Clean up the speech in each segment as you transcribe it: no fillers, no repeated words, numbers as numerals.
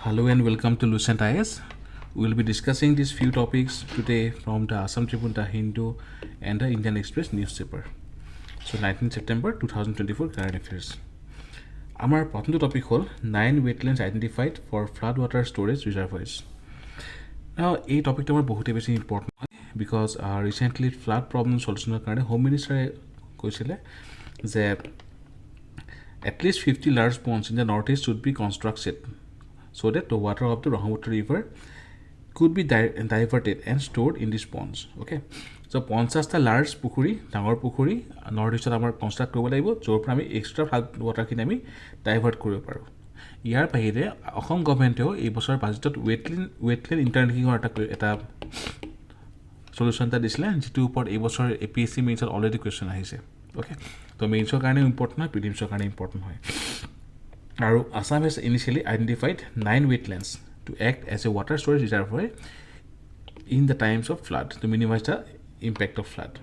Hello and welcome to Lucent IS. We will be discussing these few topics today from the Assam Tribune, the Hindu, and the Indian Express newspaper. So 19 September 2024 current affairs. Our second topic is 9 wetlands identified for floodwater storage reservoirs. Now, this topic is very important because recently flood problem solution Home Minister said at least 50 large ponds in the northeast should be constructed so that the water of the Brahmaputra river could be diverted and stored in these ponds. Okay, so 50 large pukhuri, dangor pukhuri, northeast amar construct kobo laibo, jor pra ami extra flood water kin ami divert koribo paru. Iyar bahire Assam government ei bosor budgetot wetland interlinking eta solution ta disile jitu upor ei bosor APSC means already question ahise. Okay, so mains karone important hoy, prelims karone important hoy. Assam has initially identified 9 wetlands to act as a water storage reservoir in the times of flood to minimize the impact of flood.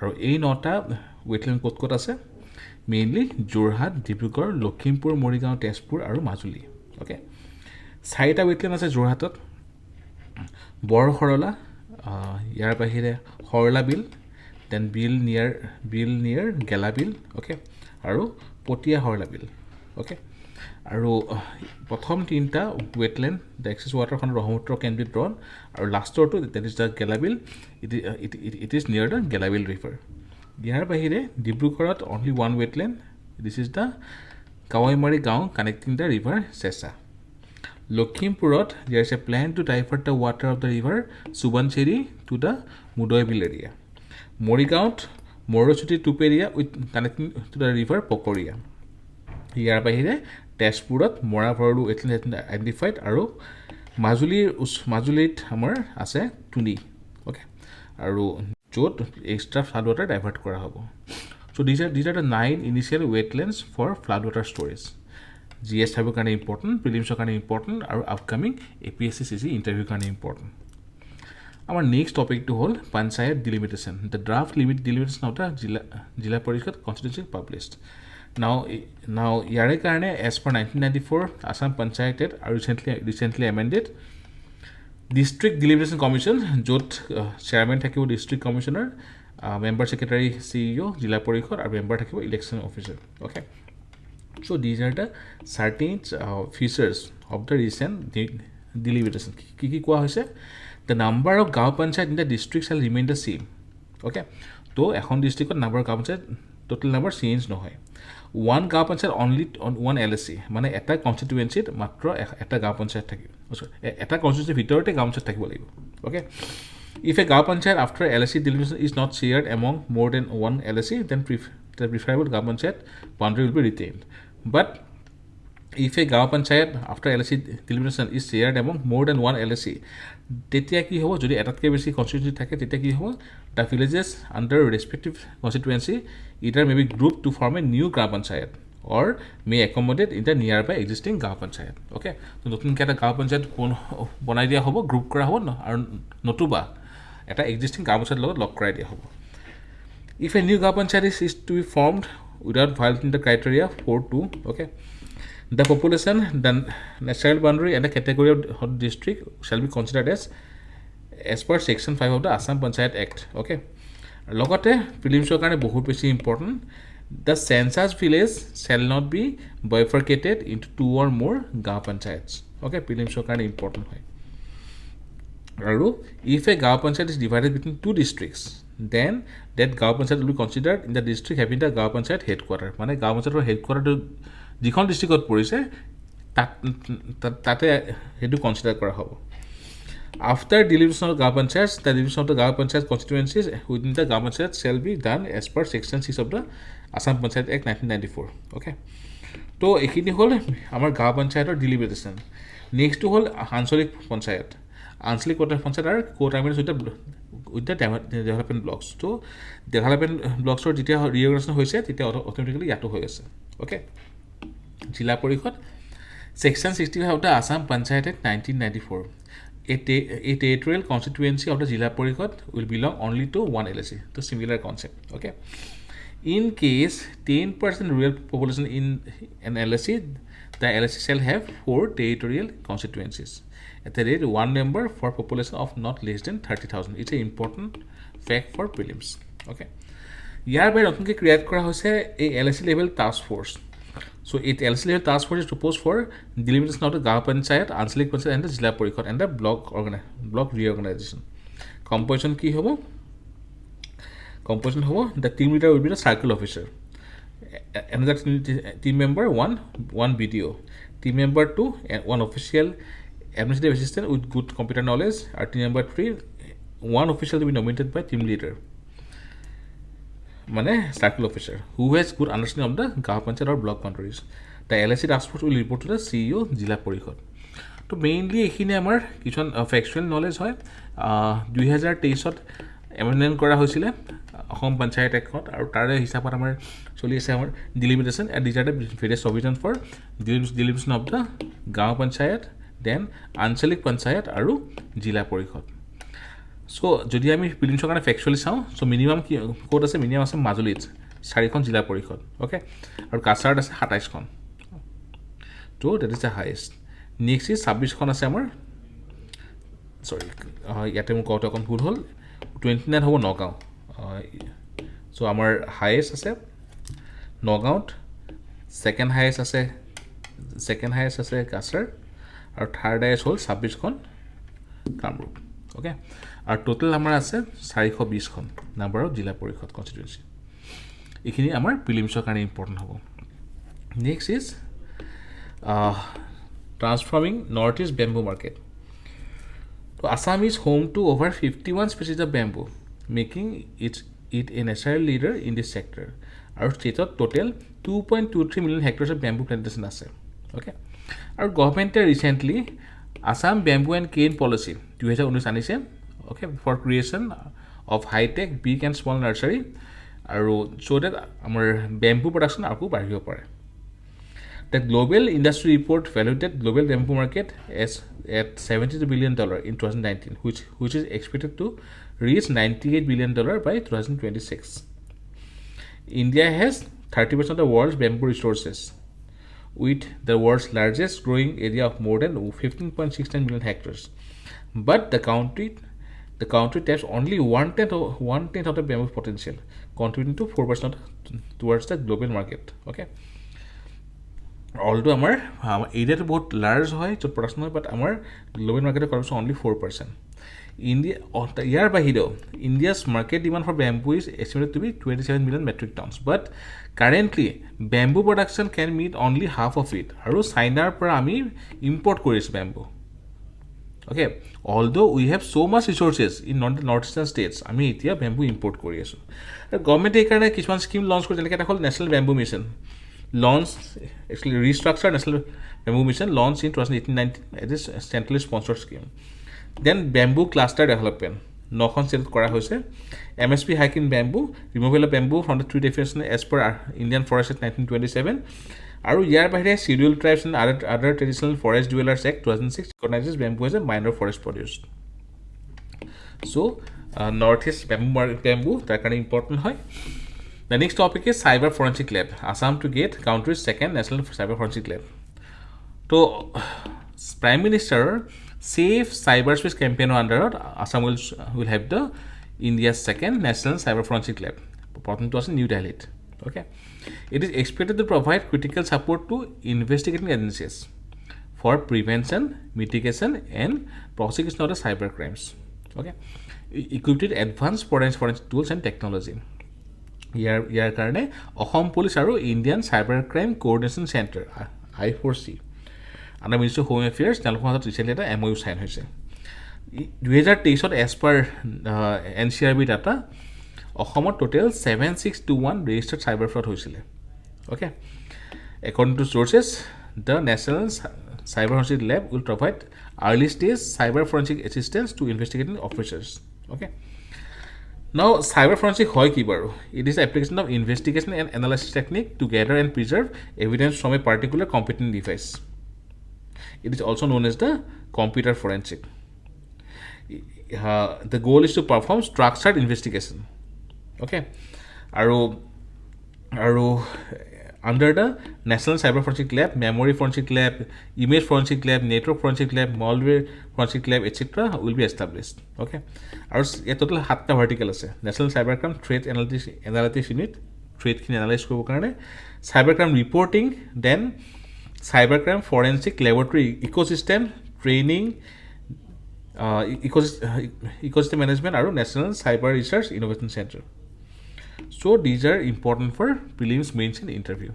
And this 9 wetland kot ase mainly Jorhat, Dibrugarh, Lakhimpur, Morigaon, Tezpur and Majuli. Okay, 4 wetland ase Jorhatot, Bor Khorola, yar bahire Khorola Bill, then Bill near Gela Bill. Okay, and Potia Khorola Bill. Okay. আৰু প্ৰথম তিনটা wetland the excess water from Brahmaputra can be drawn আৰু লাষ্টৰটো that is the Gelabil it is near the Gelabil river. ইয়াৰ বাহিৰে ডিব্ৰুগড়ত only one wetland, this is the Kawaimarhi gaon connecting the river Sesa. Lakhimpurot there is a plan to divert the water of the river Subancheri to the Mudoibil area. Morigaon Morochuti Tuperia with connecting to the river Pokoria. ইয়াৰ বাহিৰে তেজপুৰত মৰা Bharalu wetland identified আৰু মাজুলীত আমাৰ আছে টুনি. Okay, আৰু য'ত extra flood water divert কৰা হ'ব. So these are the 9 initial wetlands for flood water storage. GS tabur কাৰণে important, prelims কাৰণে important আৰু upcoming APSC CC interview কাৰণে important. Our next topic to hold Panchayat Delimitation. The draft delimitation of the Jila Parishad constitution published. Now, yare karne as per 1994 Assam Panchayat recently amended District Delimitation Commission, jot chairman thakibo district commissioner, member secretary CEO, Jila Parishad and member thakibo election officer. Okay, so these are the certain features of the recent delimitation. Ki koa hoise the number of gaon panchayat in the district shall remain the same. Okay, to ekhon district number of gaon panchayat total number change no hoy. One gaon panchayat only on one LSC মানে এটা কনস্টিটুৱেন্সিত মাত্ৰ এটা গাঁও পঞ্চায়ত থাকিব, এটা কনস্টিটুৱেন্সিৰ ভিতৰতে গাঁও পঞ্চায়ত থাকিব লাগিব. ওকে, if a গাঁও panchayat after LSC delimitation is not shared among more than one LSC, then the preferable গাঁও panchayat boundary will be retained. But if a গাঁও panchayat after LSC delimitation is shared among more than one LSC, তেতিয়া কি হ'ব, যদি এটাতকৈ বেছি কনস্টিটুৱেন্সি থাকে তেতিয়া কি হ'ব, the villages under respective constituency either may be grouped to form a new গাঁও panchayat or may accommodate in the nearby existing গাঁও পঞ্চায়ত. ওকে, তো নতুনকৈ এটা গাঁও পঞ্চায়ত বনাই দিয়া হ'ব, গ্ৰুপ কৰা হ'ব আৰু নতুবা এটা এক্সিষ্টিং গাঁও পঞ্চায়তৰ লগত লগ কৰাই দিয়া হ'ব. If a new গাঁও panchayat is to be formed without violating the criteria 4.2, okay, the population, the natural boundary and the category of district shall be considered as per section 5 of the Assam Panchayat Act. Okay, logote prelims karone bahut beshi important, the census village shall not be bifurcated into 2 or more gaon panchayats. Okay, prelims karone important hoy. Aru if a gaon panchayat is divided between 2 districts, then that gaon panchayat will be considered in the district having the gaon panchayat headquarter. Mane gaon panchayator headquarter যিখন ডিস্ট্রিক্টত পৰিছে তাতে হেতু consider কৰা হ'ব. After delimitation of gaon panchayats, the delimitation of the gaon panchayat constituencies within the gaon panchayat shall be done as per section 6 of the Assam Panchayat Act 1994. Okay, তো এখিনি হল আমাৰ গাঁও পঞ্চায়তৰ delimitation. নেক্সট হল আঞ্চলিক পঞ্চায়ত, আঞ্চলিক পঞ্চায়ত আৰু co-terminus with the development blocks. তো development blocks যেতিয়া reorganization হৈছে তেতিয়া অটোমেটিক্যালি ইয়াতো হৈ আছে. Okay, Jila Parishad, section 65 of the Assam Panchayat Act 1994. A territorial constituency of the Jila Parishad will belong only to one LSC. So similar concept. Okay, in case 10% rural population in an LSC, The LSC shall have 4 territorial constituencies. At the rate 1 member for population of not less than 30,000. It's an important fact for prelims. Okay. ইয়াৰ বাহিৰে নতুনকৈ create কৰা হৈছে এই LSC level task force. So it LSC level task force is proposed for delimitation of the Gaon Panchayat, Anchalik Panchayat and the Jila Parikhod and the block reorganization. Composition কি হ'ব? Composition হ'ব, the team leader will be the circle officer. Another team member, one BDO. Team member 2, one official administrative assistant with good computer knowledge. Or team member 3, one official to be nominated by team leader. Mane circle officer who has good understanding of the Gaon Panchayat or block boundaries. The LSC task force will report to the CEO Jila Parikhod. So mainly এইখিনি আমাৰ কিছুমান factual knowledge হয় 2023ত amendment কৰা হৈছিলে অসম পঞ্চায়ত এক্টত আৰু তাৰে হিচাপত আমাৰ চলি আছে আমাৰ delimitation and these are the various provision for delimitation of the গাঁও পঞ্চায়ত দেন আঞ্চলিক পঞ্চায়ত আৰু জিলা পৰিষদ সো যদি আমি প্ৰিলিমছৰ কাৰণে ফেকচুৱেলি চাওঁ সো মিনিমাম কি ক'ত আছে মিনিমাম আছে মাজুলীত 4খন জিলা পৰিষদ ওকে আৰু কাছাৰত আছে 27খন তো that is the highest next is 26খন আছে আমাৰ সৰি ইয়াতে মোৰ কওঁতে অকণ ভুল হ'ল 29 হ'ব নগাঁও সো আমাৰ হাইয়েষ্ট আছে নগাঁৱত সেকেন্ড হাইয়েষ্ট আছে কাছাৰ আৰু থাৰ্ড হাইয়েষ্ট হ'ল 26খন কামৰূপ ওকে আৰু টোটাল আমাৰ আছে 420খন নাম্বাৰ অফ জিলা পৰিষদ কনষ্টিটুৱেন্সি এইখিনি আমাৰ প্ৰিলিমছৰ কাৰণে ইম্পৰ্টেণ্ট হ'ব next is transforming northeast bamboo market. So Assam is home to over 51 species of bamboo, making it a natural leader in this sector. Our state of total 2.23 million hectares of bamboo plantation ase. Okay. Our government recently Assam Bamboo and Cane Policy 2019 anise. Okay, for creation of high-tech big and small nursery, so that our bamboo production aku baribo pare. The global industry report valued the global bamboo market as at $72 billion in 2019, which is expected to reach $98 billion by 2026. India has 30% of the world's bamboo resources, with the world's largest growing area of more than 15.69 million hectares. But the country taps only one-tenth of the bamboo potential, contributing to 4% towards the global market. Okay. Although our area to both large hoy to production but our global market is only 4%. India the year by India's market demand for bamboo is estimated to be 27 million metric tons. But currently bamboo production can meet only half of it. Aru China per ami import koris bamboo. Okay, although we have so much resources in northeastern states, ami etia bamboo import kori asu. The government ei karone kisman scheme launch kori jeleka eta national bamboo mission. Actually restructured National Bamboo Mission launched in 2018-19 as a centrally sponsored scheme. Then bamboo cluster development. Nokhon state kora hoise. MSP hike in bamboo, removal of bamboo from the tree definition as per Indian Forest Act 1927. Aru year bahire scheduled tribes and other traditional forest dwellers act 2006 recognizes bamboo as a minor forest produce. So northeast bamboo that kind of important hoy. The next topic is Cyberforensic Lab. Assam to get country's second national Cyberforensic Lab. So, Prime Minister Safe Cyberspace campaign under Assam will have the India's second national Cyberforensic Lab. Important to us in New Delhi. Okay, it is expected to provide critical support to investigating agencies for prevention, mitigation, and prosecution of the cyber crimes. Okay, equipped with advanced forensic tools and technology. ইয়াৰ কাৰণে Assam police আৰু Indian cyber crime coordination centre I4C under ministry of home affairs তেওঁলোকৰ মাজত recently এটা MOU sign হৈছে 2023ত as per NCRB data অসমত total 7621 registered cyber fraud হৈছিলে okay according to sources the national cyber forensic lab will provide early stage cyber forensic assistance to investigating officers okay Now, cyberforensic hoy ki baru. It is the application of investigation and analysis technique to gather and preserve evidence from a particular competent device. It is also known as the computer forensic. The goal is to perform structured investigation. Okay. under the National Cyberforensic Lab, Memory Forensic Lab, Image Forensic Lab, Network Forensic Lab, Malware Forensic Lab, etc. will be established. Okay, আৰু এই total 7টা vertical আছে. National Cybercrime Threat Analytics Unit, threat খিনি analyze কৰিব কাৰণে, Cybercrime Reporting, then Cybercrime Forensic Laboratory Ecosystem Training, ecosystem management, আৰু National Cyber Research Innovation Center. So these are important for prelims, mains, and interview.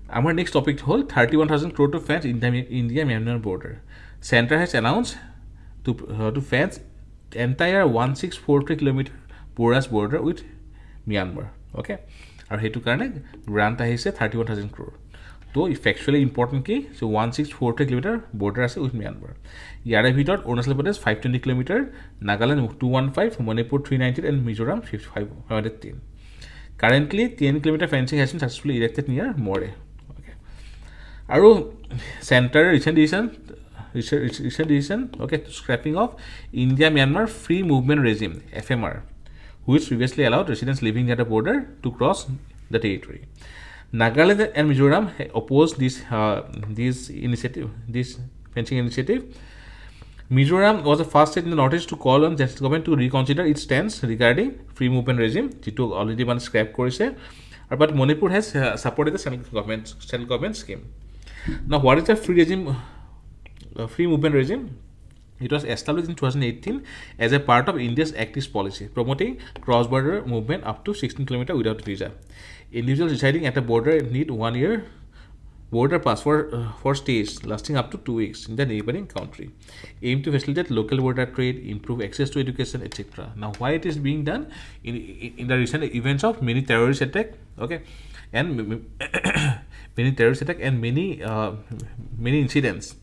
Our next topic hold 31,000 crore to fence India-Myanmar border. Center has announced to fence entire 1643 kilometer porous border with Myanmar. Okay, and hetu karone grant ahise 31,000 crore. So factually important ki, so 1643 kilometer border ase with Myanmar. Yare bhitor Arunachal Pradesh 520 kilometer, Nagaland 215, Manipur 390, and Mizoram 510. Currently 10 kilometer fencing has been successfully erected near More. Okay, aru center recent decision, okay, scrapping of India-Myanmar free movement regime (FMR), which previously allowed residents living near the border to cross the territory. Nagaland and Mizoram opposed this fencing initiative. Mizoram was the first state in the northeast to call on the government to reconsider its stance regarding free movement regime, which already one scrap course. But Manipur has supported the central government scheme. Now, what is the free movement regime? It was established in 2018 as a part of India's Act East policy, promoting cross-border movement up to 16 km without visa. Individuals residing at a border need 1 year border pass for stays lasting up to 2 weeks in the neighboring country. Aim to facilitate local border trade, improve access to education, etc. Now, why it is being done? In the recent events of many terrorist attack, okay, and many incidents,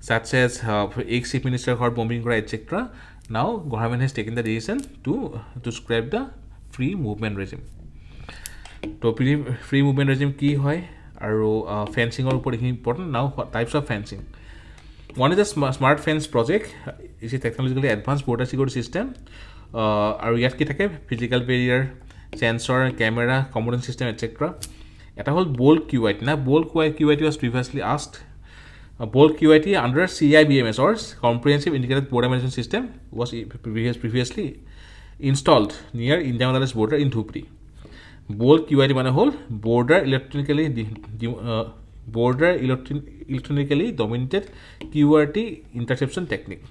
such as ex-chief minister got bombing, etc. Now, government has taken the decision to scrap the free movement regime. So, free movement regime ki hoy, aru fencing or important. Now, what types of fencing? One is the smart fence project. It's a technologically advanced border security system. Aru yat ki thake physical barrier, sensor, camera, component system, etc. Eta hol bold QIT. Now, bold QIT was previously asked. Bold QIT under CIBMS or Comprehensive Integrated Border Management System was previously installed near India-Bangladesh border in Dhupri. Bold QIT mane hol border electronically dominated QRT interception technique.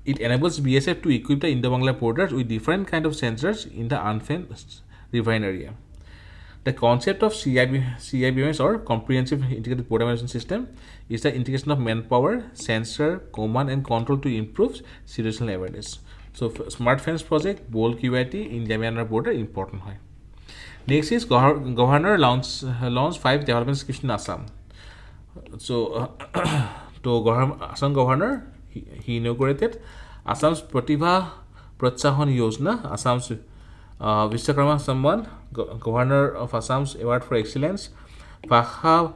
It enables BSF to equip the Indo-Bangla borders with different kind of sensors in the unfenced riverine area. The concept of CIBMS or Comprehensive Integrated Border Management System is the integration of manpower, sensor, command, and control to improve situational awareness. So, smart fence project, bold QIT, India-Myanmar border important hoy. Next is governor launched 5 development schemes in Assam. So, Assam governor he inaugurated Assam's Pratibha Protsahan Yojana, Assam's Vishwakarma Samman, Governor of Assam's Award for Excellence, Pakha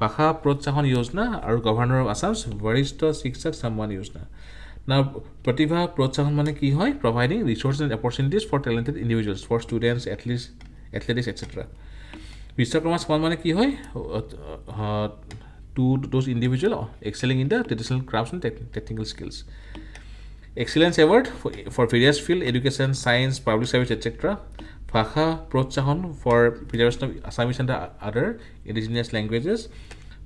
Protsahan Yojana, or Governor of Assam's Varishta Shikshak Samman Yojana. Now, Pratibha Protsahan mane ki hoy, providing resources and opportunities for talented individuals, for students, athletics, etc. Vishwakarma Samman mane ki hoy, to those individuals excelling in the traditional crafts and technical skills. Excellence Award for various fields, education, science, public service, etc. Bhasha Protsahan for preservation of Assamese and other indigenous languages.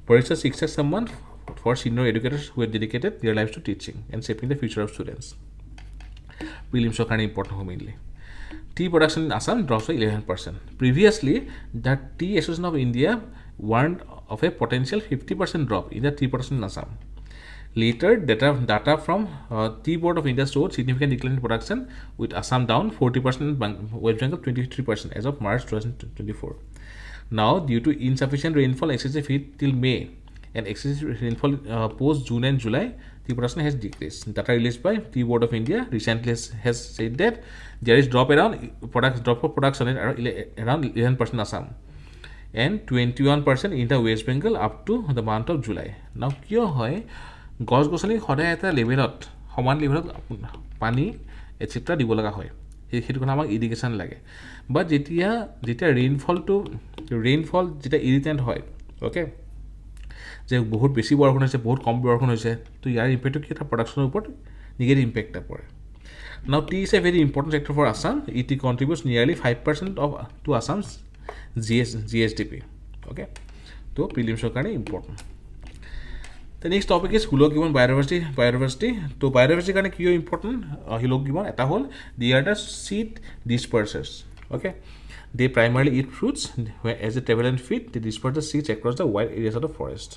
Varishta Shikshak Samman for senior educators who have dedicated their lives to teaching and shaping the future of students. Prelims are important mainly. Tea production in Assam drops by 11%. Previously, the Tea Association of India warned of a potential 50% drop in the tea production in Assam. Later, data from Tea Board of India showed significant decline in production, with Assam down 40% and West Bengal 23% as of March 2024. Now, due to insufficient rainfall, excessive heat till May, and excessive rainfall post June and July, tea production has decreased. Data released by Tea Board of India recently has said that there is drop of production around 11% Assam and 21% in the West Bengal up to the month of July. Now, kyo hoy গছ গছনি সদায় এটা লেভেলত সমান লেভেলত পানী etc দিব লগা হয় সেইটো কাৰণে আমাক ইৰিগেশ্যন লাগে বাট যেতিয়া ৰেইনফল যেতিয়া ইৰিটেণ্ট হয় অ'কে যে বহুত বেছি বৰষুণ হৈছে বহুত কম বৰষুণ হৈছে তো ইয়াৰ ইম্পেক্টটো কি এটা প্ৰডাকশ্যনৰ ওপৰত নিগেটিভ ইম্পেক্ট এটা পৰে Now, tea is a very important sector for Assam. It contributes nearly 5% to Assam's GSDP. Okay, so prelims are important. The next topic is Hoolock Gibbon biodiversity. So biodiversity is important. Hoolock Gibbon at a whole, they are the seed dispersers. Okay, they primarily eat fruits. As they travel and feed, they disperse the seeds across the wide areas of the forest.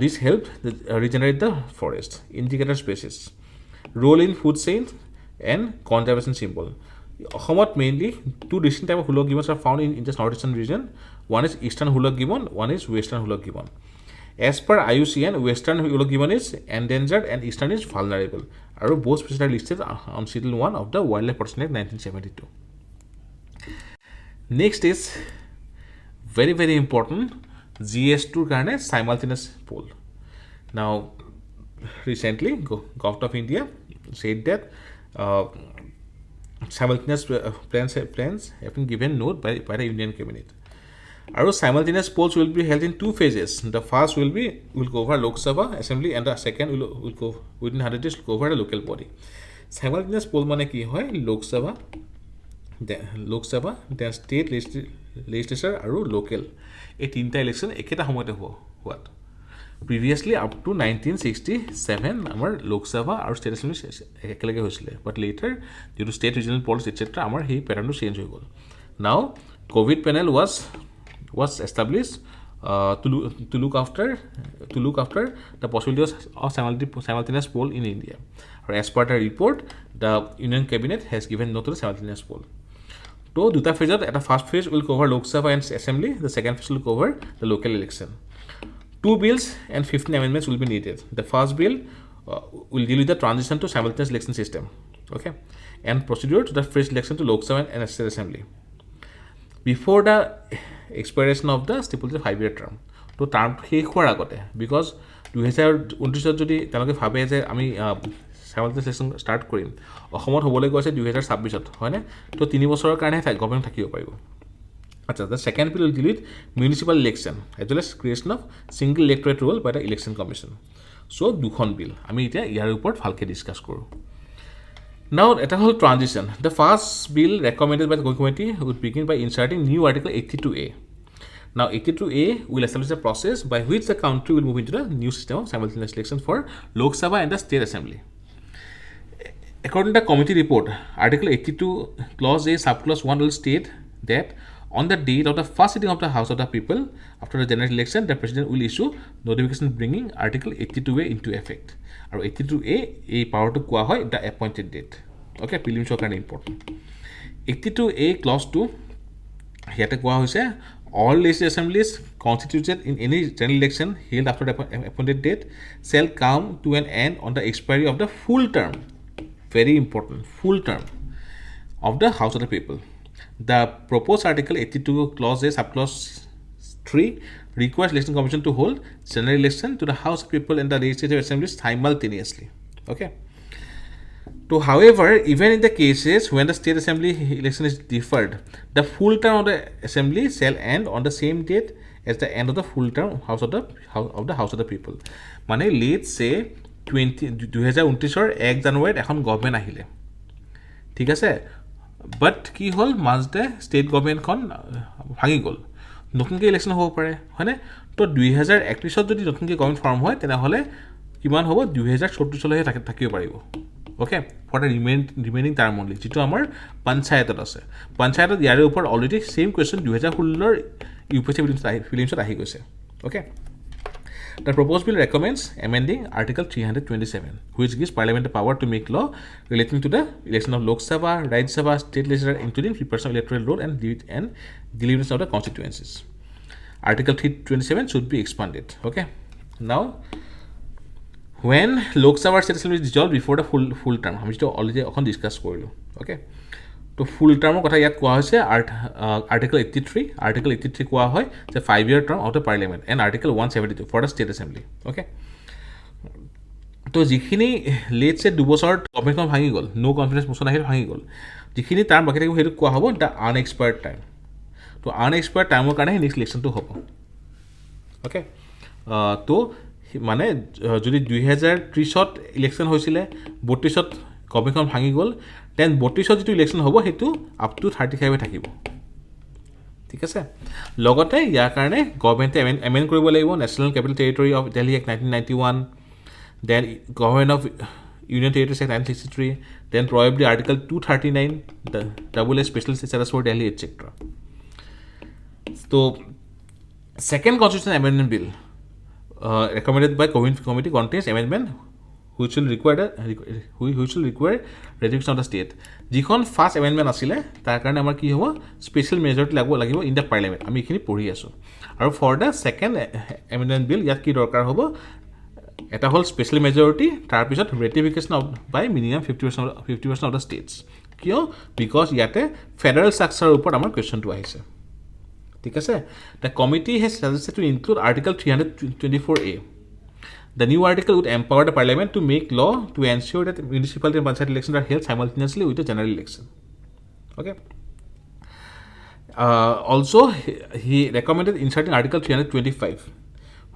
This helps regenerate the forest. Indicator species. Role in food chain and conservation symbol. Assamot mainly two distinct types of Hoolock gibbons are found in the northeastern region. One is eastern Hoolock gibbon, one is western Hoolock gibbon. As per IUCN, western Hoolock gibbon is endangered and eastern is vulnerable. Both species are listed on Schedule 1 of the Wildlife Protection Act 1972. Next is very very important GS2 karne simultaneous poll. Now recently Government of India said that simultaneous plans have been given note by the Union Cabinet. Our simultaneous polls will be held in two phases. The first will go over Lok Sabha Assembly and the second will go within 100 days go over the local body. Simultaneous poll mane ki hoy Lok Sabha then state legislature aru local ei tinta election eketa samoyte hoat previously up to 1967 our Lok Sabha or state assembly ekelage hoisile but later due to state regional polls etc our he pattern to change hoigol now COVID panel was established to look after the possibilities of simultaneous poll in India. Or as per the report, the Union Cabinet has given no to the simultaneous poll. So, duta phase at the first phase will cover Lok Sabha and Assembly. The second phase will cover the local election. 2 bills and 15 amendments will be needed. The first bill will deal with the transition to simultaneous election system, okay, and procedure to the first election to Lok Sabha and State Assembly before the expiration of the stipulated 5-year term. To term শেষ হোৱাৰ আগতে because 2029 যদি তেওঁলোকে ভাবে যে আমি simultaneous election start কৰিম অসমত হ'বলৈ গৈছে 2026 হয়নে তো 3 বছৰৰ কাৰণে গভৰ্ণমেণ্ট থাকিব পাৰিব আচ্ছা the second bill will deal with municipal election as well as creation of single electorate role by the election commission. So দুখন বিল আমি এতিয়া ইয়াৰ ওপৰত ভালকে ডিসকাস কৰো. Now at a whole transition, the first bill recommended by the committee would begin by inserting new article 82A. Now 82A will establish a process by which the country will move into the new system of simultaneous election for Lok Sabha and the State Assembly. According to the committee report, Article 82 Clause A Subclause 1 will state that on the date of the first sitting of the House of the People after the general election, the President will issue notification bringing Article 82A into effect. Or 82A a power to koa hoy the appointed date. Okay, prelims are kind of important. 82A Clause 2 here koa hoise all legislative assemblies constituted in any general election held after the appointed date shall come to an end on the expiry of the full term. Very important, full term of the House of the People. The proposed Article 82 Clause A Subclause 3 requires Election Commission to hold general election to the House of People and the Legislative Assembly simultaneously. Okay. So, however, even in the cases when the State Assembly election is deferred, the full term of the Assembly shall end on the same date as the end of the full term House of the People. Mane let's say 2029 1 জানুৱাৰীত এখন government আহিলে ঠিক আছে বাট কি হল মাজতে state গভৰ্ণমেণ্টখন ভাঙি গল নতুনকৈ election হ'ব পাৰে হয়নে তো 2031 যদি নতুনকৈ গভৰ্ণমেণ্ট ফৰ্ম হয় তেনেহ'লে কিমান হ'ব 2034 লৈহে থাকিব পাৰিব okay for the remaining term only যেটো আমাৰ পঞ্চায়তত আছে পঞ্চায়তত ইয়াৰ ওপৰত অলৰেডি সেম কুৱেশ্যন 2016 ৰ ইউপিএসসি ফিলিমছত আহি গৈছে okay The proposed bill recommends amending Article 327, which gives Parliament the power to make law relating to the election of Lok Sabha, Rajya Sabha, state legislature, including preparation of electoral roll and deliverance of the constituencies. Article 327 should be expanded. Okay. Now, when Lok Sabha state assembly is dissolved before the full term, we already discussed it. Okay. To full term কথা ইয়াত কোৱা হৈছে Article 83 কোৱা হয় যে 5-year term of the Parliament and Article 172 for the State Assembly. Okay. তো যিখিনি let's এ 2 বছৰত গভৰ্ণমেণ্টখন ভাঙি গ'ল, নো কনফিডেন্স মোশ্যন আহিল, ভাঙি গ'ল, যিখিনি টাৰ্ম বাকী থাকিব সেইটো কোৱা হ'ব দ্য আনএক্সপায়াৰ্ড টাইম। তো আনএক্সপায়াৰ্ড টাইমৰ কাৰণে নেক্সট ইলেকশ্যনটো হ'ব। অ'কে, তো মানে যদি 2030 ইলেকশ্যন হৈছিলে, 32 গভৰ্ণমেণ্টখন ভাঙি গ'ল, দেন 32 যিটো ইলেকশ্যন হ'ব সেইটো আপ টু 35 থাকিব। ঠিক আছে, লগতে ইয়াৰ কাৰণে গভৰ্ণমেণ্টে এমেণ্ড কৰিব লাগিব national capital territory of Delhi act 1991, then government of union territories act 1963, then probably article 239 double A special status for Delhi etcetera. তো second constitutional amendment bill recommended by committee contains amendment which will require ratification of the state. যিখন first amendment আছিলে তাৰ কাৰণে আমাৰ কি হ'ব, special majority লাগিব in the parliament. আমি এইখিনি পঢ়ি আছোঁ। আৰু for the second amendment bill ইয়াত কি দৰকাৰ হ'ব, এটা হ'ল স্পেচিয়েল মেজৰিটি, তাৰপিছত ratification by minimum 50% of the states. কিয়? বিকজ ইয়াতে ফেডাৰেল ষ্ট্ৰাকচাৰৰ ওপৰত আমাৰ কুৱেশ্যনটো আহিছে। ঠিক আছে, the committee has suggested to include article 324A. The new article would empower the parliament to make law to ensure that municipality and panchayat elections are held simultaneously with the general election. Okay. Also, he recommended inserting article 325,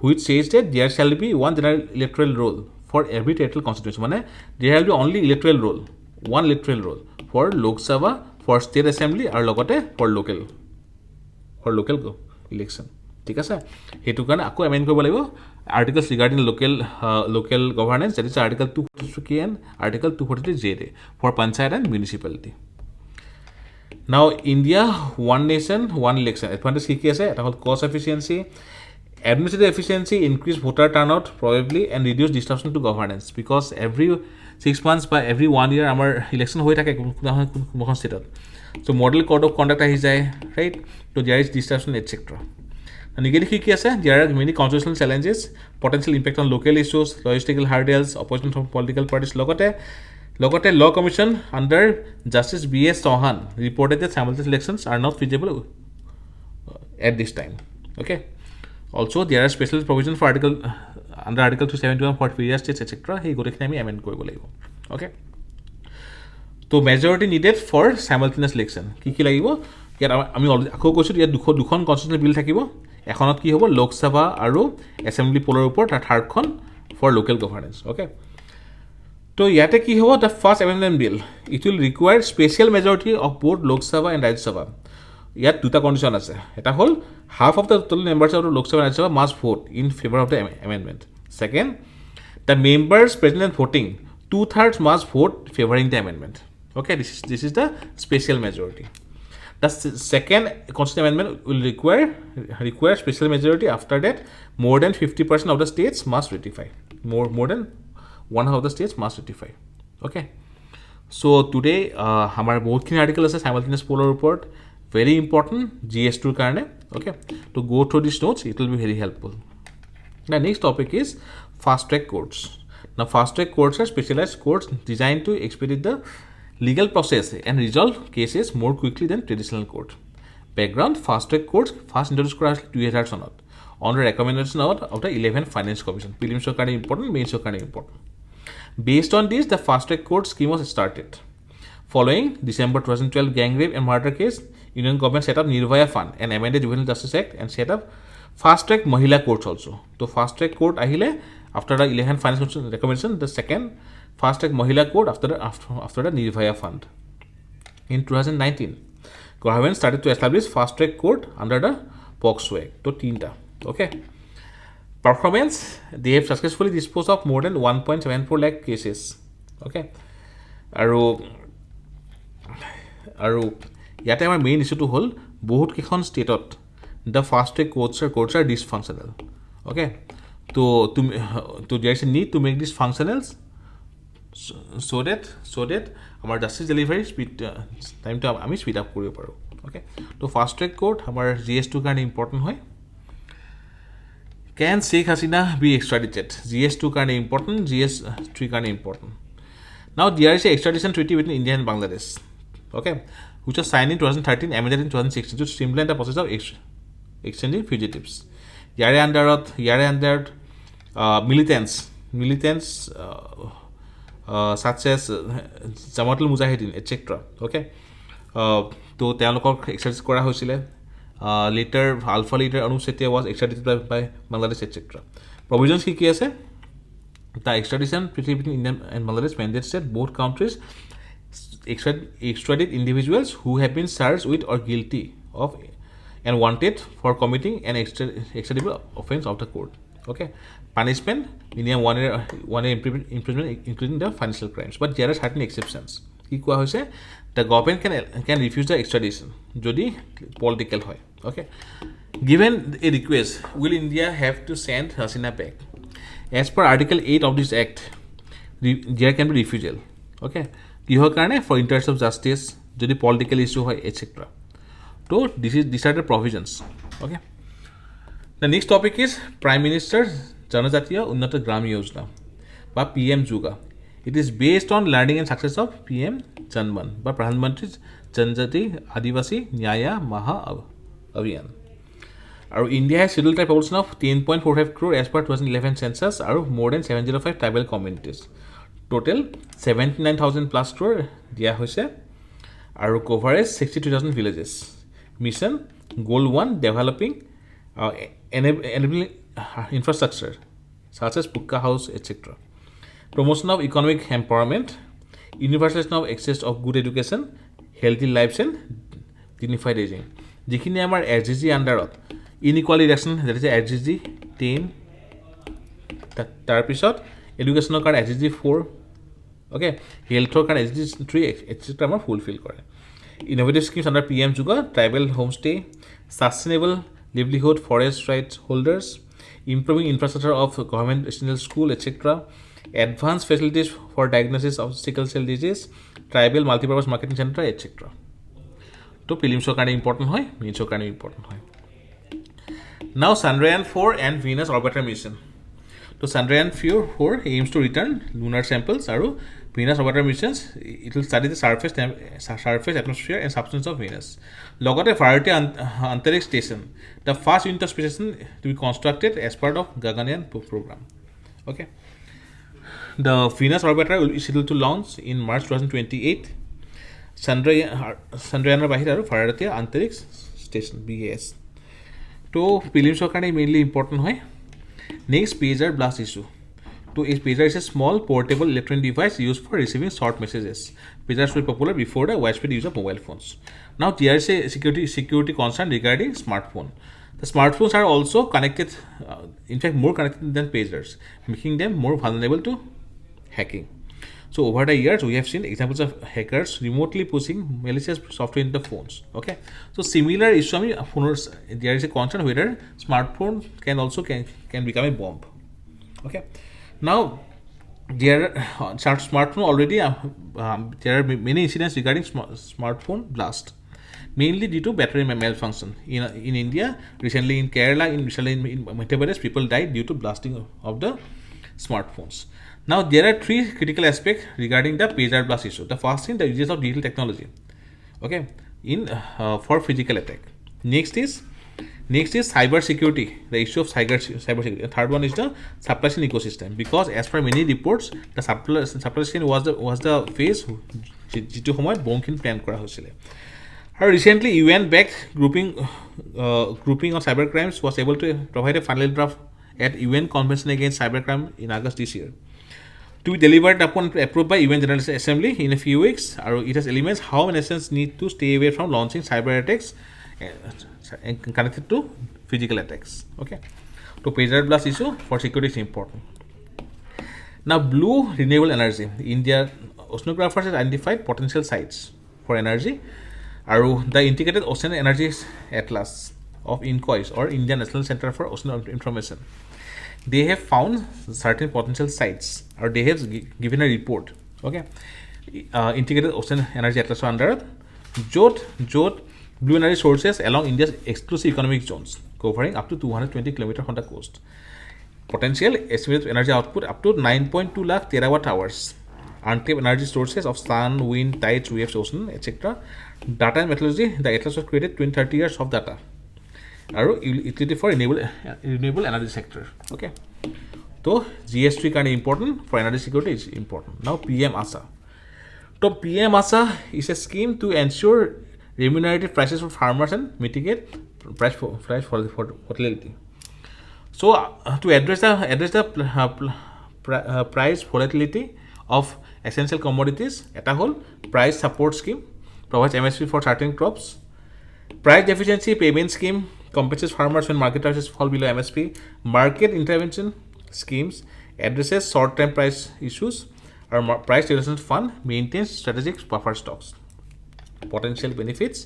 which says that there shall be one general electoral roll for every territorial constituency. Mane, there will be only one electoral roll for Lok Sabha, for state assembly, or logote for local election. ঠিক আছে, সেইটো কাৰণে আকৌ amend কৰিব লাগিব articles regarding local governance, that is article 243K and article 243J for panchayat and municipality. Now India one nation one election advantage কি আছে, এটা হ'ল cost efficiency, administrative efficiency, increase voter turnout probably, and reduce distraction to governance, because every 6 months বা every 1 year আমাৰ ইলেকশ্যন হৈ থাকে কোনোখন ষ্টেটত। So' model code of conduct আহি যায়, ৰাইট। ত' there is destruction etcetera. Negative কি আছে, there are many constitutional challenges, potential impact on local issues, logistical hurdles, opposition from political parties. লগতে law commission under justice B.S. Chauhan reported that simultaneous elections are not feasible at this time. Okay. Also, there are special provisions for under Article 271 for various states, etc. সেই গোটেইখিনি আমি amend কৰিব লাগিব। Okay. তো majority needed for সাইমালটেনিয়াছ election কি লাগিব, ইয়াত আমি আকৌ কৈছোঁ ইয়াত দুখন কনষ্টিটিউচনেল বিল থাকিব। এখনত কি হ'ব, লোকসভা আৰু এছেম্বলি পলৰ ওপৰত, আৰু থাৰ্ডখন ফৰ লোকেল গভৰ্নেন্স। অ'কে, তো ইয়াতে কি হ'ব, the first amendment bill it will require special majority of both Lok Sabha and Rajya Sabha. ইয়াত দুটা কণ্ডিশ্যন আছে, এটা হ'ল half of the total members of Lok Sabha Rajya Sabha must vote in favour of the amendment. Second, the members present and voting 2/3 must vote favouring the amendment. Okay, this is the special majority. The second constitutional amendment will require special majority. After that, more than 50% of the states must ratify. More than one half of the states must ratify. Okay. So today, our both article is simultaneous polar report. Very important GS2 karne. Okay. To go through these notes, it will be very helpful. The next topic is fast-track courts. Now, fast-track courts are specialized courts designed to expedite the legal process and resolve cases more quickly than traditional court. Background, fast-track courts first introduced কৰা হৈছিল 2000 চনত on the recommendation of the 11th Finance Commission. Prelims কাৰণে important, mains কাৰণে important. Based on this, the fast-track court scheme was started. Following December 2012 gang rape and murder case, Union government set up Nirbhaya Fund and amended Juvenile Justice Act and set up fast-track Mahila courts also. So fast-track court ahile after the 11th Finance Commission recommendation, the second fast-track Mahila court after the Nirbhaya Fund. In 2019, government started to establish fast-track court under the POCSO Act. So, tinta. Okay. Performance, they have successfully disposed of more than 1.74 lakh cases. Okay. আৰু ইয়াতে আমাৰ main ইছ্যুটো হ'ল বহুত কেইখন ষ্টেটত the fast track courts are dysfunctional. Okay. So there is a need to make this functional so that আমাৰ justice delivery টাইমটো আমি স্পীড আপ কৰিব পাৰোঁ। অ'কে, তো ফাষ্ট ট্ৰেক কোৰ্ট আমাৰ GS2 কাৰণে ইম্পৰ্টেণ্ট হয়। Can Sheikh Hasina be extradited, GS2 কাৰণে ইম্পৰ্টেণ্ট, GS3 কাৰণে important. Now there is an extradition treaty between India and Bangladesh, okay, which was signed in 2013, amended in 2016 to streamline the process of exchanging fugitives. ইয়াৰে আণ্ডাৰত মিলিটেন্টছ militants such as Jamatul Mujahideen, etc. Okay, to তেওঁলোকক extradite কৰা হৈছিলে. Later alpha leader Anup Setia was extradited by Bangladesh, etc. Provisions কি আছে? The extradition treaty between India and Bangladesh mandates that both countries extradite individuals who have been charged with or guilty of and wanted for committing an extraditable offense of the court. Okay, punishment minimum 1 year imprisonment, including the financial crimes. But there are certain exceptions. কি কোৱা হৈছে? The government can refuse the extradition যদি political হয়. Okay, given a request, will India have to send Hasina back? As per Article 8 of this Act, there can be refusal. Okay, কিহৰ কাৰণে? For interest of justice, যদি political issue হয়, etc. So these are the provisions. Okay, the next topic is Prime Minister Janajatiya Unnat 𝐉𝐨𝐢𝐧 বা PM-JUGA. It is based on learning and success of PM Janman বা Pradhan Mantri Janjati Adivasi Nyaya Maha Abhiyan. Our India has scheduled type population of 10.45 crore as per 2011 census, or more than 705 tribal communities. Total 79,000 plus crore dia hoise, or coverage 62,000 villages. Mission Goal 1, developing enabling infrastructure such as Pukka House, etc. Promotion of economic empowerment, universalization of access of good education, healthy lives and dignified aging. যিখিনি আমাৰ SDG আন্ডাৰত inequality reduction, that is SDG 10, তাৰপিছত এডুকেশ্যনৰ কাৰণে SDG 4, okay, হেল্থৰ কাৰণে SDG 3, etc. আমাৰ fulfil কৰে. Innovative schemes under PM-JUGA, tribal homestay, sustainable livelihood forest rights holders, improving infrastructure of government residential school, etc. Advanced facilities for diagnosis of sickle cell disease, tribal multipurpose marketing center, etc. To prelims কাৰণে important হয়, mains কাৰণে important হয়. Now Chandrayaan 4 and Venus orbiter mission. So Chandrayaan 4 aims to return lunar samples, and Venus orbiter missions, it will study the surface, atmosphere and substance of Venus. Logote Bharatiya Antariksh Station, the first unit of space station to be constructed as part of Gaganyaan program. Okay, the Venus orbiter will be scheduled to launch in March 2028. Chandrayaan bahira aru Bharatiya Antariksh Station BAS. To prelims কাৰণে mainly important হয়. Next, pager blast issue. So a pager is a small portable electronic device used for receiving short messages. Pagers were popular before the widespread use of mobile phones. Now there is a security concern regarding smartphone. The smartphones are also connected, in fact more connected than pagers, making them more vulnerable to hacking. So over the years, we have seen examples of hackers remotely pushing malicious software into the phones. Okay, so similar issue, there is a concern whether smartphone can become a bomb. Okay, now there smartphone already there are many incidents regarding smartphone blast, mainly due to battery malfunction. In India, recently in Kerala, recently in Madhya Pradesh, people died due to blasting of the smartphones. Now there are three critical aspects regarding the pager blast issue. The first thing, the uses of digital technology, okay, for physical attack. Next is cyber security, the issue of cyber security. The third one is the supply chain ecosystem, because as per many reports, the supply chain was the phase jitu samoyot bomkin plan kora hoisile. And recently UN-backed grouping of cyber crimes was able to provide a final draft at UN Convention Against Cybercrime in August this year, to be delivered upon approved by UN General Assembly in a few weeks. It has elements how nations need to stay away from launching cyber attacks connected to physical attacks. Okay, so pager blast issue for security is important. Now blue renewable energy. India oceanographers have identified potential sites for energy. The Integrated Ocean Energy Atlas of INCOIS, or Indian National Center for Ocean Information, they have found certain potential sites, or they have given a report. Okay, Integrated Ocean Energy Atlas under Jot blue energy sources along India's exclusive economic zones, covering up to 220 kilometers on the coast. Potential estimated energy output up to 9.2 lakh terawatt hours. Untapped energy sources of sun, wind, tides, waves, ocean, etc. Data and methodology. The atlas was created 20-30 years of data. Utility for renewable energy sector. Okay, তো GST কাৰণে important, for energy security is important. Now PM ASA. So PM ASA is a scheme to ensure remunerative prices for farmers and mitigate price volatility. So to address the price volatility of essential commodities, এটা হ'ল price support scheme, provides MSP for certain crops. Price deficiency payment scheme compensates farmers when market prices fall below MSP. Market intervention schemes addresses short-term price issues. Our price regulation fund maintains strategic buffer stocks. Potential benefits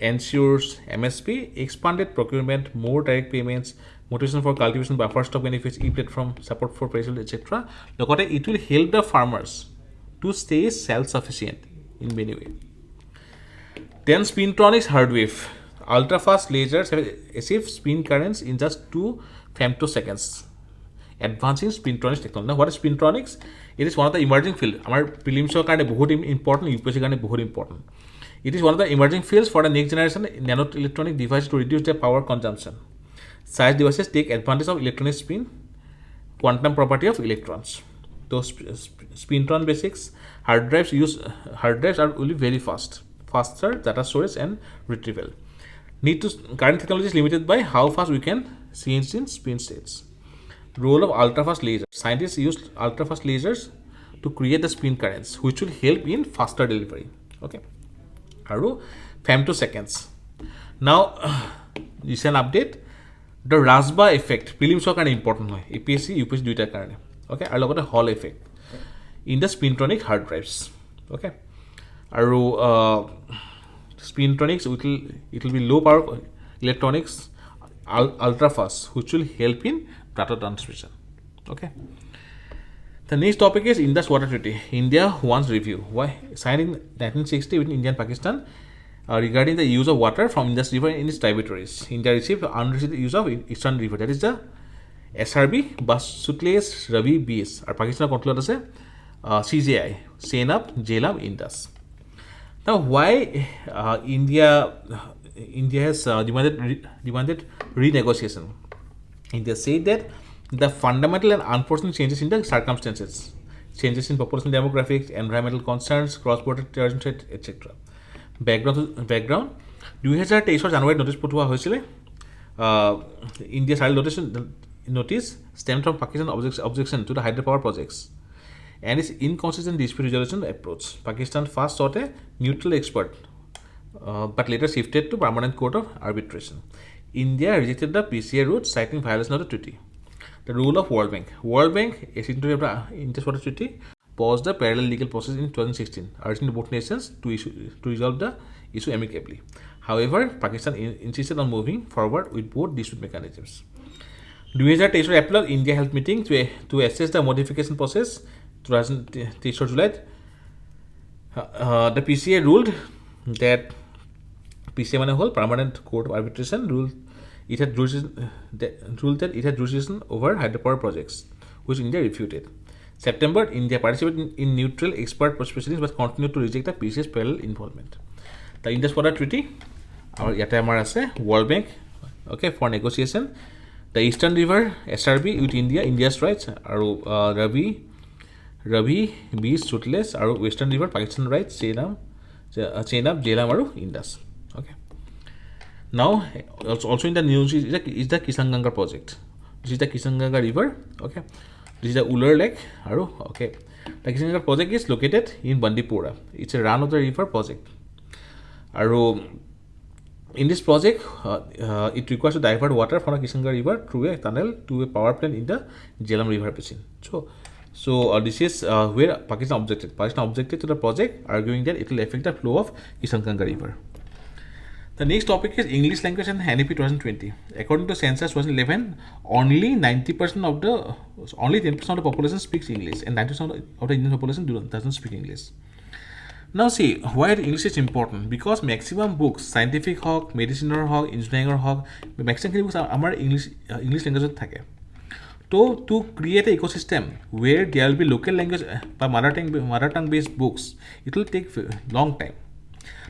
ensures MSP, expanded procurement, more direct payments, motivation for cultivation, buffer stock benefits, e-platform, support for price, etc. Lokote, it will help the farmers to stay self-sufficient in many ways. Then Spintronics hardwave. Ultra-fast lasers have achieved spin currents in just 2 femtoseconds. Advancing Spintronics technology. Now, what is Spintronics? It is one of the emerging field. Our prelims are very important, UPSC are very important. It is one of the emerging fields for the next generation nano-electronic devices to reduce their power consumption. Such devices take advantage of electronic spin, quantum property of electrons. Those Spintron basics hard drives are really very faster data storage and retrieval. Current technology is limited by how fast we can change in spin states. Role of ultra-fast lasers. Scientists use ultra-fast lasers to create the spin currents, which will help in faster delivery. Okay. Aru femtoseconds. Now, this is an update. The Rasba effect. Prelims are important. APSC, UPSC duita karone. Okay. Aru logote Hall effect in the Spintronic hard drives. Okay. Aru Spintronics, it will be low power electronics, ultra fast, which will help in data transmission. Okay. The next topic is Indus Water Treaty. India wants review. Why? Signed in 1960 between India and Pakistan regarding the use of water from Indus River in its tributaries. India received unrestricted use of Eastern River. That is the SRB, Basutles Ravi BS. Our Pakistan control is CJI, Senab, Jhelum, Indus. Now, why India has demanded renegotiation? India said that the fundamental and unforeseen changes in the circumstances, changes in population demographics, environmental concerns, cross-border terrorism threat, etc. Background 2023 January notice পঠোৱা হৈছিলে India started notice stemmed from Pakistan's objection to the hydropower projects and its inconsistent dispute resolution approach. Pakistan first sought a neutral expert but later shifted to Permanent Court of Arbitration. India rejected the PCA route, citing violation of the treaty. The role of World Bank. World Bank, a signatory of the Indus Water Treaty, paused the parallel legal process in 2016, urging both nations to resolve the issue amicably. However, Pakistan insisted on moving forward with both dispute mechanisms. 2023 April, India held meeting to assess the modification process. 2023 July, the PCA ruled that PCA Permanent Court of Arbitration ruled that it had jurisdiction over hydropower projects, which India refuted. September, India participated in neutral expert proceedings but continued to reject the PCA's parallel involvement. The Indus Water Treaty, our Yatamar ase World Bank, okay, for negotiation. The Eastern River SRB with India's rights, Ravi B. Sutles, Western River Pakistan rights, Chenab, Jhelum, Indus. Okay. Now, also in the news is the Kisanganga project. This is the Kisanganga River. Okay. This is the Uller Lake. Okay. The Kisanganga project is located in Bandipora. It's a run of the river project. In this project, it requires to divert water from the Kisanganga River through a tunnel to a power plant in the Jhelum River basin. So this is where Pakistan objected. Pakistan objected to the project, arguing that it will affect the flow of Kisanganga River. The next topic is English language and NEP 2020. According to census 2011, only 10% of the population speaks English, and 90% of the Indian population doesn't speak English. Now see, why English is important? Because maximum books, scientific hawk, medicine hawk, engineering hawk, maximum books are English language thake. So to create an ecosystem where there will be local language mother tongue based books, it will take long time.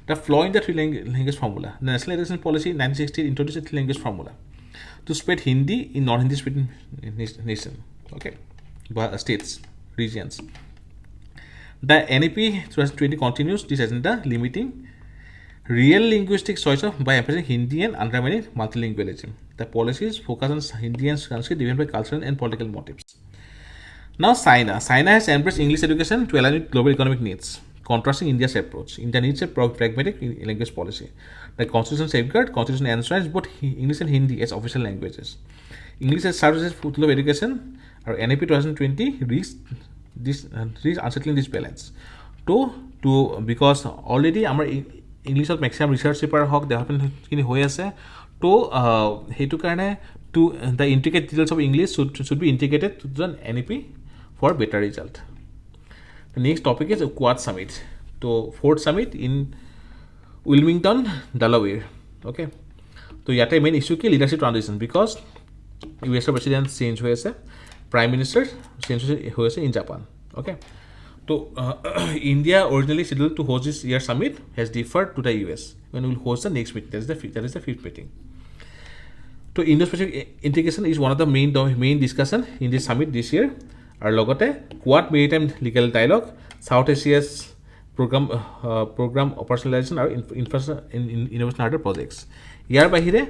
The flaw in the three language formula. The National Education Policy 1960 introduced a three language formula. So to spread Hindi in non-Hindi speaking nation, okay, states, regions. The NEP 2020 continues this agenda, limiting real linguistic choice by emphasizing Hindi and undermining multilingualism. The policies focus on Hindi and Sanskrit driven by cultural and political motives. Now China has embraced English education to align with global economic needs, contrasting India's approach. India needs a pragmatic language policy. The constitution enshrines both English and Hindi as official languages. English has served as footstool of education. Our NEP 2020 reached unsettling this balance. Because already our English maximum research paper hawk development হৈ আছে তো সেইটো কাৰণে to the intricate details of English should be integrated to the NEP for better result. The next topic is Quad Summit. So fourth summit in Wilmington, Delaware. Okay. So yata main issue ki leadership transition because US president change হৈ আছে, prime minister change হৈ আছে in Japan. Okay. So India originally scheduled to host this year's summit has deferred to the US when we will host the next meeting. That is the fifth meeting. So Indo-Pacific integration is one of the main discussion in this summit this year. Our logote Quad Maritime Legal Dialogue, South Asia's program operationalization or innovation harder projects. Yar bahire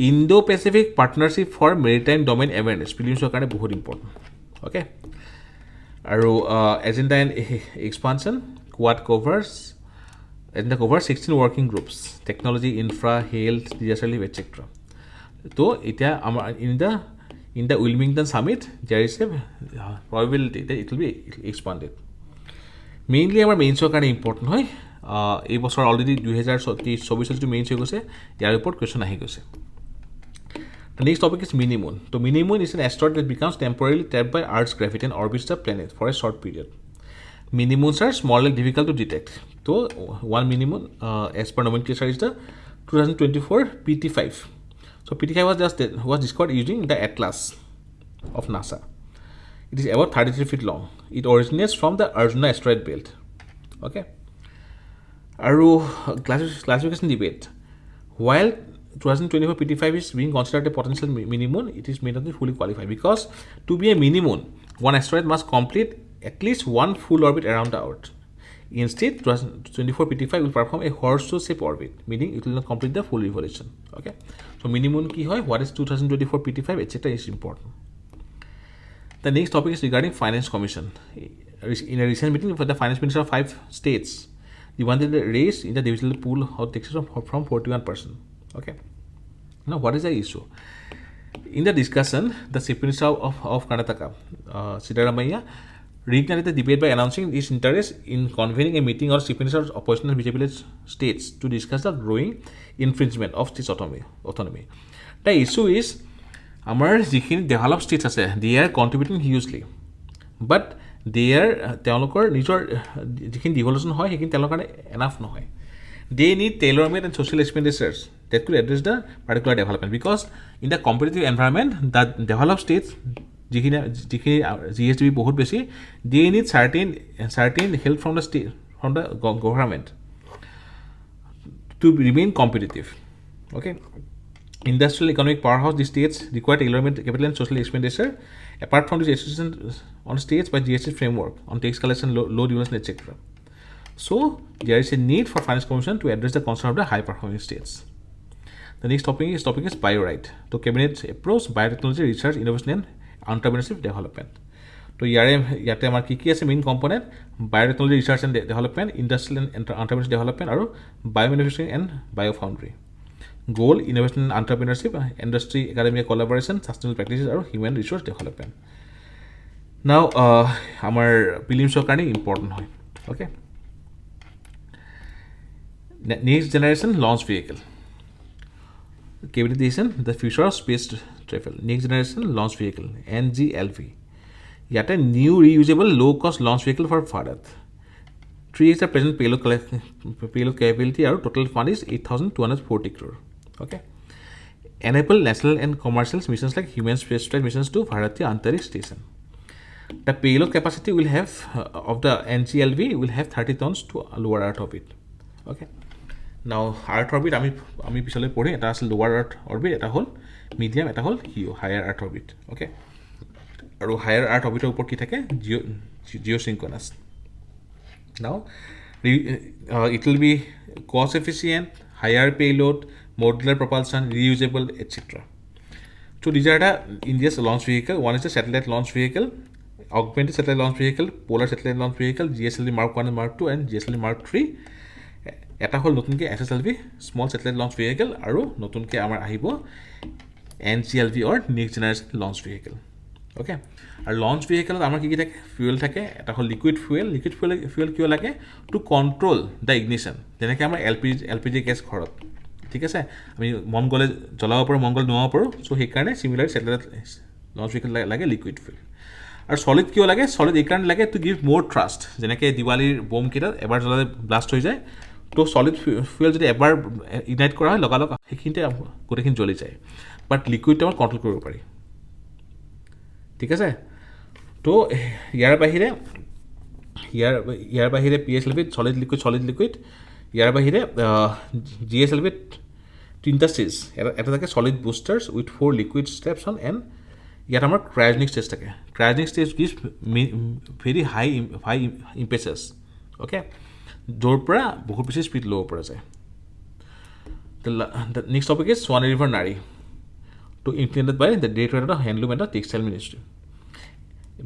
Indo-Pacific Partnership for Maritime Domain Awareness prelims karone bahut important. Okay. Aru agenda and expansion Quad covers 16 working groups, technology, infra, health, disaster relief, etc. So in the Wilmington summit there is a probability that it will be expanded. Mainly our main show kind of important hoy ei bochor already 2024 main show gose yar report question ahi gose. The next topic is mini-moon. So mini-moon is an asteroid that becomes temporarily trapped by Earth's gravity and orbits the planet for a short period. Mini-moons are small and difficult to detect. So one mini-moon as per nomenclature is the 2024 PT5. So PT5 was discovered using the Atlas of NASA. It is about 33 feet long. It originates from the Yojana asteroid belt. Okay. Aru classification debate. While 2024 PT5 is being considered a potential mini-moon, it is may not be fully qualified because to be a mini-moon, one asteroid must complete at least one full orbit around the Earth. Instead, 2024 PT5 will perform a horseshoe-shaped orbit, meaning it will not complete the full revolution. Okay. So mini-moon ki hoy, what is 2024 PT5, etc. is important. The next topic is regarding Finance Commission. In a recent meeting for the Finance Minister of 5 states, they wanted a raise in the divisional pool of taxes from 41%. Okay. Now, what is the issue? In the discussion, the Chief Minister of Karnataka, Siddaramaiah, reignited the debate by announcing his interest in convening a meeting of Chief Ministers of oppositional BJP states to discuss the growing infringement of state autonomy. The issue is, our developed states they are contributing hugely, but they are devolution enough no hoy. They need tailor-made and social expenditures that could address the particular development because in the competitive environment, the developed states GSDP বহুত বেশি, they need certain help from the state, from the government to remain competitive. Okay. Industrial economic powerhouse, the states require tailor-made capital and social expenditure. Apart from this restriction on states by GST framework on tax collection, load devolution, etc. So there is a need for Finance Commission to address the concern of the high-performing states. The next topic is bioright. So cabinet approach biotechnology research, innovation and entrepreneurship development. So yate amar ki ase main component biotechnology research and development, industrial and entrepreneurship development, aru biomanufacturing and biofoundry. Goal innovation and entrepreneurship, industry academia collaboration, sustainable practices, aru human resource development. Now amar prelims karone important hoy. Okay. Next generation launch vehicle. Cabinet decision, the future of space travel. Next generation launch vehicle, NGLV. Yet a new reusable low-cost launch vehicle for Bharat. 3x the present payload capability. Our total fund is 8,240 crore. Okay. Enable national and commercial missions like human spaceflight missions to Bharatiya Antariksh Station. The payload capacity will have of the NGLV will have 30 tons to lower Earth orbit. Okay. Now Earth orbit আমি পিছলৈ পঢ়ি এটা আছিল lower Earth orbit, এটা হল medium এটা হ'ল হিও higher আৰ্থ orbit okay আৰু higher আৰ্থ orbiter ওপৰত কি থাকে জিঅ'চিংক্ৰনাছ নাও it will be cost efficient higher payload modular propulsion reusable etc so these are the India's launch vehicle one is the satellite launch vehicle augmented satellite launch vehicle polar satellite launch vehicle GSLV Mark 1 and Mark 2 and GSLV Mark 3 এটা হল নতুনকে SSLV small satellite launch vehicle আৰু নতুনকে আমাৰ আহিব NCLV or next generation launch vehicle okay আৰু launch vehicle আমাৰ কি থাকে fuel থাকে এটা হল liquid fuel কিয় লাগে to control the ignition যেনেকৈ আমাৰ LPG gas ঘৰত ঠিক আছে আমি মন গলে জ্বলাব পাৰো মন গলে নোৱা পাৰো সো সেই কাৰণে similar satellite launch vehicle লাগে liquid fuel আৰু solid কিয় লাগে solid এই কাৰণে লাগে to give more trust যেনেকৈ দিৱালীৰ বম কিটা এবাৰ জ্বলালে ব্লাষ্ট হৈ যায় তো সলিড ফুয়েল যদি এবাৰ ইগনাইট কৰা হয় লগালগ সেইখিনিতে গোটেইখিনি জ্বলি যায় বাট লিকুইডটো আমাৰ কণ্ট্ৰল কৰিব পাৰি ঠিক আছে তো ইয়াৰ বাহিৰে PSLV সলিড লিকুইড ইয়াৰ বাহিৰে GSLV তিনিটা ষ্টেজ এটা থাকে solid boosters with 4 liquid steps on and ইয়াত আমাৰ ক্ৰায়োজেনিক ষ্টেজ থাকে cryogenic stage gives very high impetus okay য'ৰ পৰা বহুত বেছি স্পীড ল'ব পৰা যায় the next topic is Swanirbhar Nari to implemented by the Directorate of Handloom and the Textile Ministry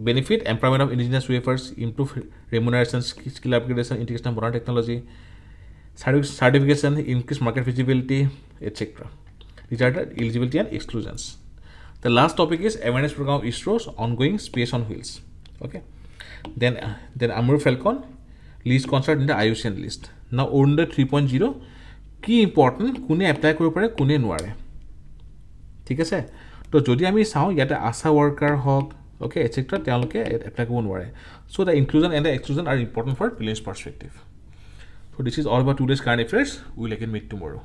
benefit empowerment of indigenous weavers improve remuneration skill upgradation integration of modern technology certification increase market visibility etc these are the eligibility and exclusions the last topic is awareness program of ISRO's ongoing space on wheels okay then Amur Falcon list concert in the IUCN list now under 3.0 কি important কোনে apply কৰিব পাৰে কোনে নোৱাৰে ঠিক আছে তো যদি আমি চাওঁ ইয়াতে আশা ৱৰ্কাৰ হওক অ'কে এটচেট্ৰা তেওঁলোকে এপ্লাই কৰিব নোৱাৰে so' the inclusion and the exclusion are important for prelims perspective so' this is all about today's current affairs will again meet টুমৰো